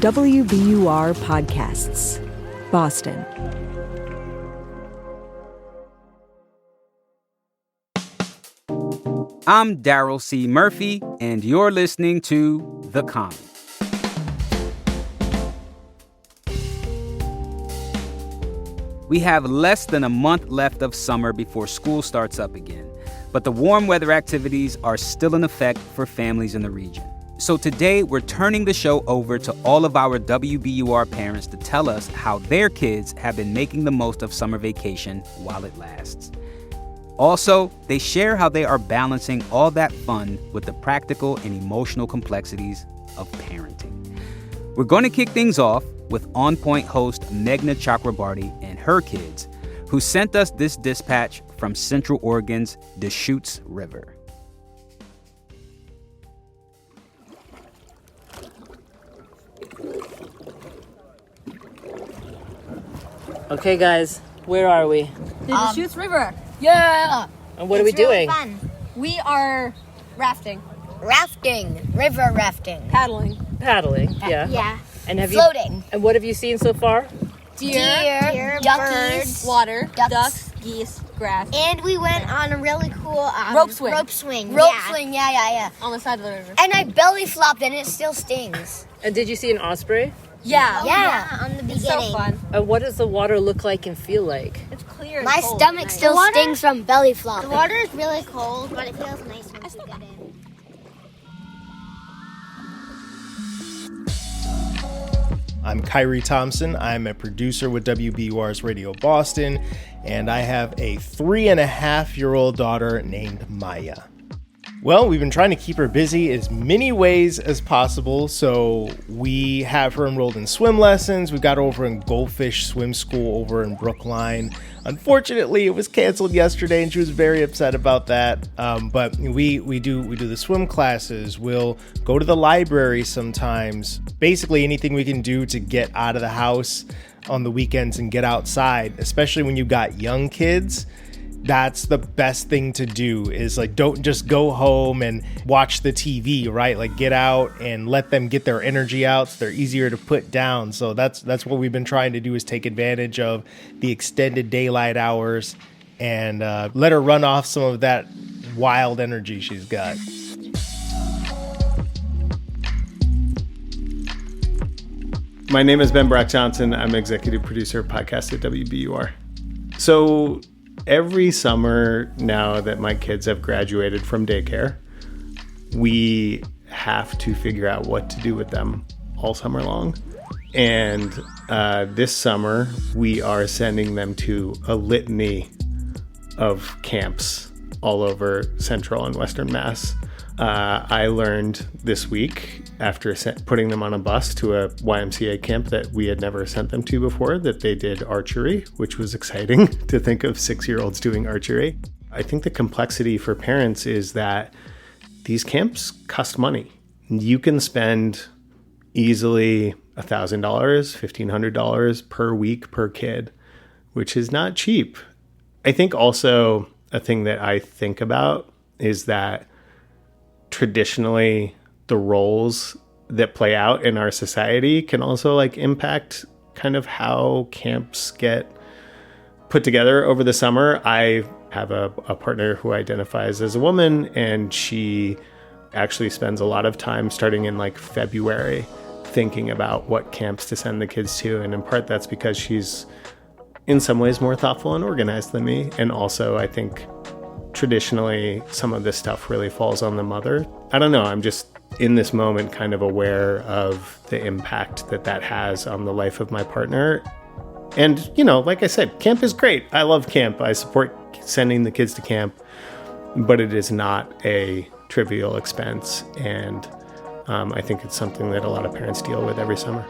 WBUR Podcasts, Boston. I'm Daryl C. Murphy, and you're listening to The Common. We have less than a month left of summer before school starts up again, but the warm weather activities are still in effect for families in the region. So today, we're turning the show over to all of our WBUR parents to tell us how their kids have been making the most of summer vacation while it lasts. Also, they share how they are balancing all that fun with the practical and emotional complexities of parenting. We're going to kick things off with On Point host Meghna Chakrabarty and her kids, who sent us this dispatch from Central Oregon's Deschutes River. Okay, guys, where are we? The Deschutes River. Yeah! And what are we doing? Fun. We are rafting. River rafting. Paddling. Paddling, yeah. Yeah. And have Floating. And what have you seen so far? Deer, duckies, birds, water, ducks. ducks, geese, grass. And we went on a really cool Rope swing. Rope swing, yeah. On the side of the river. And I belly flopped and it still stings. And did you see an osprey? Yeah. Yeah, on the beginning. It's so fun. And what does the water look like and feel like? It's clear and My cold. stomach Nice. still stings from belly flopping. The water is really cold, but it feels nice once you get in. I'm Kyrie Thompson. I'm a producer with WBUR's Radio Boston, and I have a 3.5-year-old daughter named Maya. Well, we've been trying to keep her busy as many ways as possible, so we have her enrolled in swim lessons. We got her over in Goldfish Swim School over in Brookline. Unfortunately, it was canceled yesterday, and she was very upset about that. But we do the swim classes. We'll go to the library sometimes. Basically, anything we can do to get out of the house on the weekends and get outside, especially when you've got young kids. That's the best thing to do is like, don't just go home and watch the TV, right? Like get out and let them get their energy out. So they're easier to put down. So that's what we've been trying to do is take advantage of the extended daylight hours and let her run off some of that wild energy she's got. My name is Ben Brock Johnson. I'm executive producer of podcast at WBUR. So every summer now that my kids have graduated from daycare, we have to figure out what to do with them all summer long. And this summer, we are sending them to a litany of camps all over Central and Western Mass. I learned this week, after putting them on a bus to a YMCA camp that we had never sent them to before, that they did archery, which was exciting to think of 6-year-olds doing archery. I think the complexity for parents is that these camps cost money. You can spend easily $1,000, $1,500 per week per kid, which is not cheap. I think also a thing that I think about is that traditionally the roles that play out in our society can also like impact kind of how camps get put together over the summer. I have a partner who identifies as a woman, and she actually spends a lot of time starting in like February thinking about what camps to send the kids to. And in part that's because she's in some ways more thoughtful and organized than me. And also I think traditionally some of this stuff really falls on the mother. I don't know, I'm just in this moment kind of aware of the impact that has on the life of my partner. And, you know, like I said, camp is great. I love camp. I support sending the kids to camp, but it is not a trivial expense. And I think it's something that a lot of parents deal with every summer.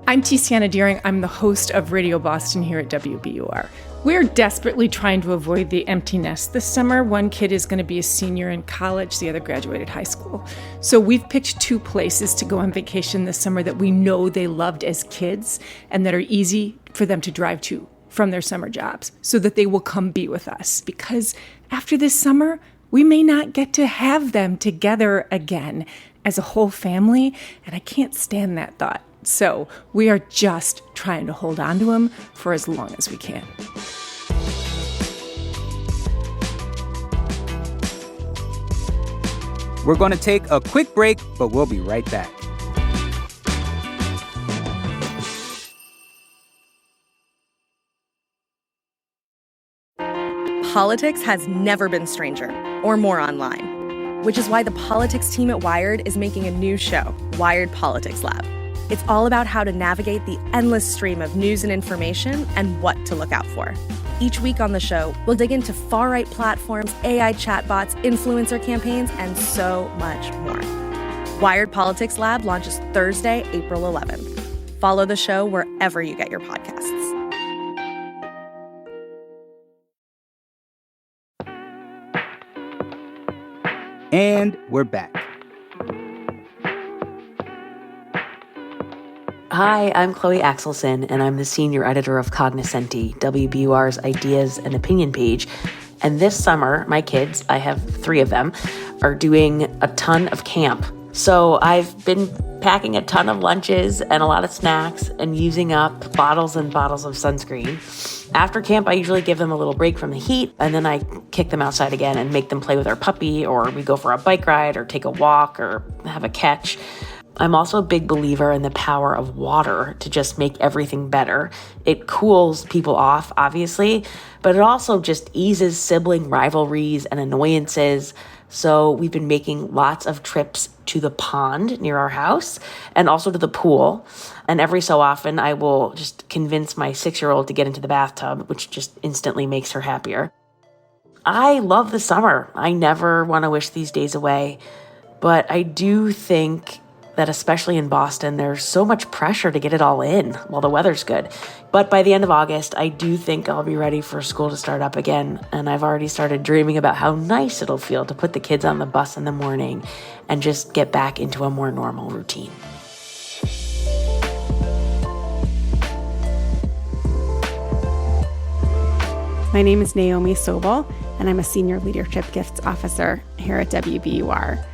I'm Tiziana Deering. I'm the host of Radio Boston here at WBUR. We're desperately trying to avoid the empty nest this summer. One kid is going to be a senior in college, the other graduated high school. So we've picked 2 places to go on vacation this summer that we know they loved as kids and that are easy for them to drive to from their summer jobs so that they will come be with us. Because after this summer, we may not get to have them together again as a whole family, and I can't stand that thought. So we are just trying to hold on to them for as long as we can. We're going to take a quick break, but we'll be right back. Politics has never been stranger or more online, which is why the politics team at Wired is making a new show, Wired Politics Lab. It's all about how to navigate the endless stream of news and information and what to look out for. Each week on the show, we'll dig into far-right platforms, AI chatbots, influencer campaigns, and so much more. Wired Politics Lab launches Thursday, April 11th. Follow the show wherever you get your podcasts. And we're back. Hi, I'm Chloe Axelson, and I'm the senior editor of Cognoscenti, WBUR's ideas and opinion page. And this summer, my kids, I have 3 of them, are doing a ton of camp. So I've been packing a ton of lunches and a lot of snacks and using up bottles and bottles of sunscreen. After camp, I usually give them a little break from the heat, and then I kick them outside again and make them play with our puppy, or we go for a bike ride or take a walk or have a catch. I'm also a big believer in the power of water to just make everything better. It cools people off, obviously, but it also just eases sibling rivalries and annoyances. So we've been making lots of trips to the pond near our house and also to the pool. And every so often, I will just convince my 6-year-old to get into the bathtub, which just instantly makes her happier. I love the summer. I never want to wish these days away, but I do think that especially in Boston, there's so much pressure to get it all in while the weather's good. But by the end of August, I do think I'll be ready for school to start up again. And I've already started dreaming about how nice it'll feel to put the kids on the bus in the morning and just get back into a more normal routine. My name is Naomi Sobel, and I'm a Senior Leadership Gifts Officer here at WBUR.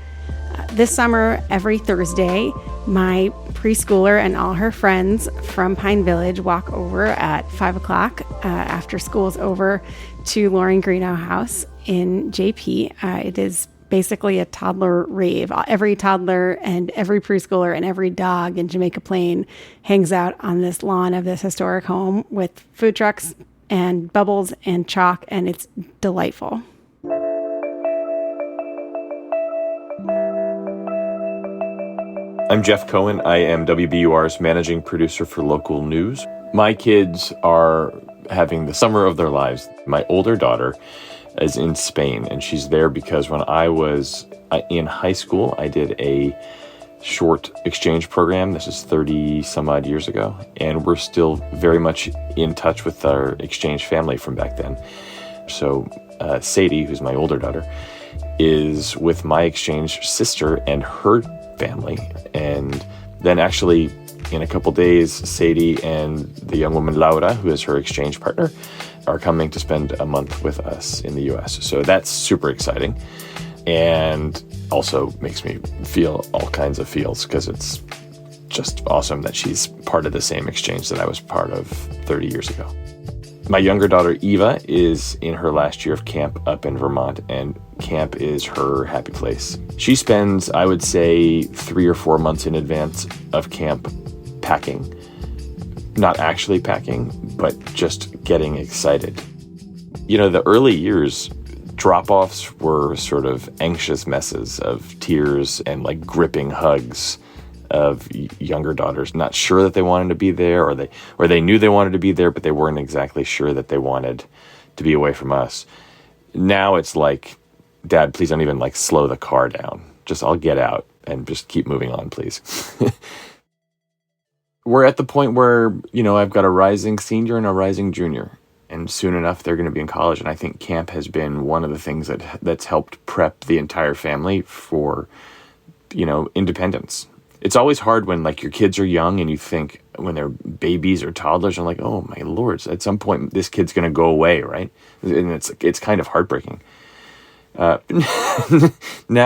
This summer, every Thursday, my preschooler and all her friends from Pine Village walk over at 5 o'clock after school's over to Loring Greeno House in JP. It is basically a toddler rave. Every toddler and every preschooler and every dog in Jamaica Plain hangs out on this lawn of this historic home with food trucks and bubbles and chalk, and it's delightful. I'm Jeff Cohen. I am WBUR's managing producer for local news. My kids are having the summer of their lives. My older daughter is in Spain, and she's there because when I was in high school, I did a short exchange program. This is 30 some odd years ago, and we're still very much in touch with our exchange family from back then. So Sadie, who's my older daughter, is with my exchange sister and her family. And then actually in a couple days, Sadie and the young woman Laura, who is her exchange partner, are coming to spend a month with us in the US. So that's super exciting. And also makes me feel all kinds of feels because it's just awesome that she's part of the same exchange that I was part of 30 years ago. My younger daughter, Eva, is in her last year of camp up in Vermont, and camp is her happy place. She spends, I would say, 3 or 4 months in advance of camp packing. Not actually packing, but just getting excited. You know, the early years, drop-offs were sort of anxious messes of tears and like gripping hugs of younger daughters, not sure that they wanted to be there, or they knew they wanted to be there, but they weren't exactly sure that they wanted to be away from us. Now it's like, Dad, please don't even like slow the car down. Just I'll get out and just keep moving on, please. We're at the point where, you know, I've got a rising senior and a rising junior, and soon enough they're going to be in college. And I think camp has been one of the things that's helped prep the entire family for, you know, independence. It's always hard when like your kids are young and you think when they're babies or toddlers, I'm like, oh my lords, at some point this kid's going to go away, right? And it's kind of heartbreaking. Now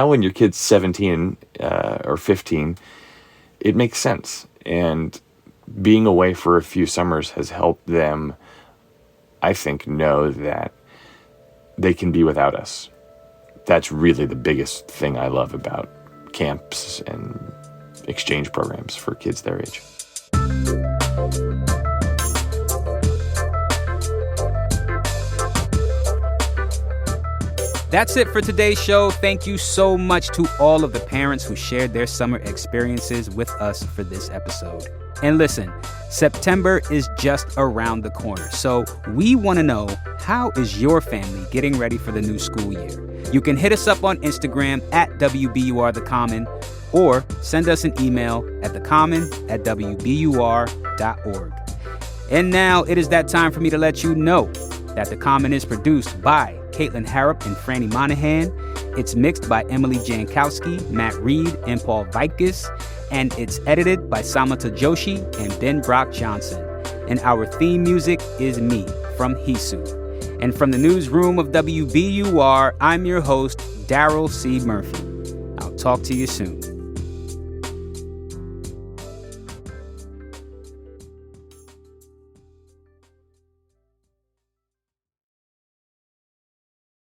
when your kid's 17 or 15, it makes sense. And being away for a few summers has helped them, I think, know that they can be without us. That's really the biggest thing I love about camps and exchange programs for kids their age. That's it for today's show. Thank you so much to all of the parents who shared their summer experiences with us for this episode. And listen, September is just around the corner, so we want to know, how is your family getting ready for the new school year? You can hit us up on Instagram at WBUR The Common, or send us an email at thecommon@wbur.org. And now it is that time for me to let you know that The Common is produced by Caitlin Harrop and Franny Monahan. It's mixed by Emily Jankowski, Matt Reed, and Paul Vikis. And it's edited by Samantha Joshi and Ben Brock Johnson. And our theme music is Me from Hisu. And from the newsroom of WBUR, I'm your host, Daryl C. Murphy. I'll talk to you soon.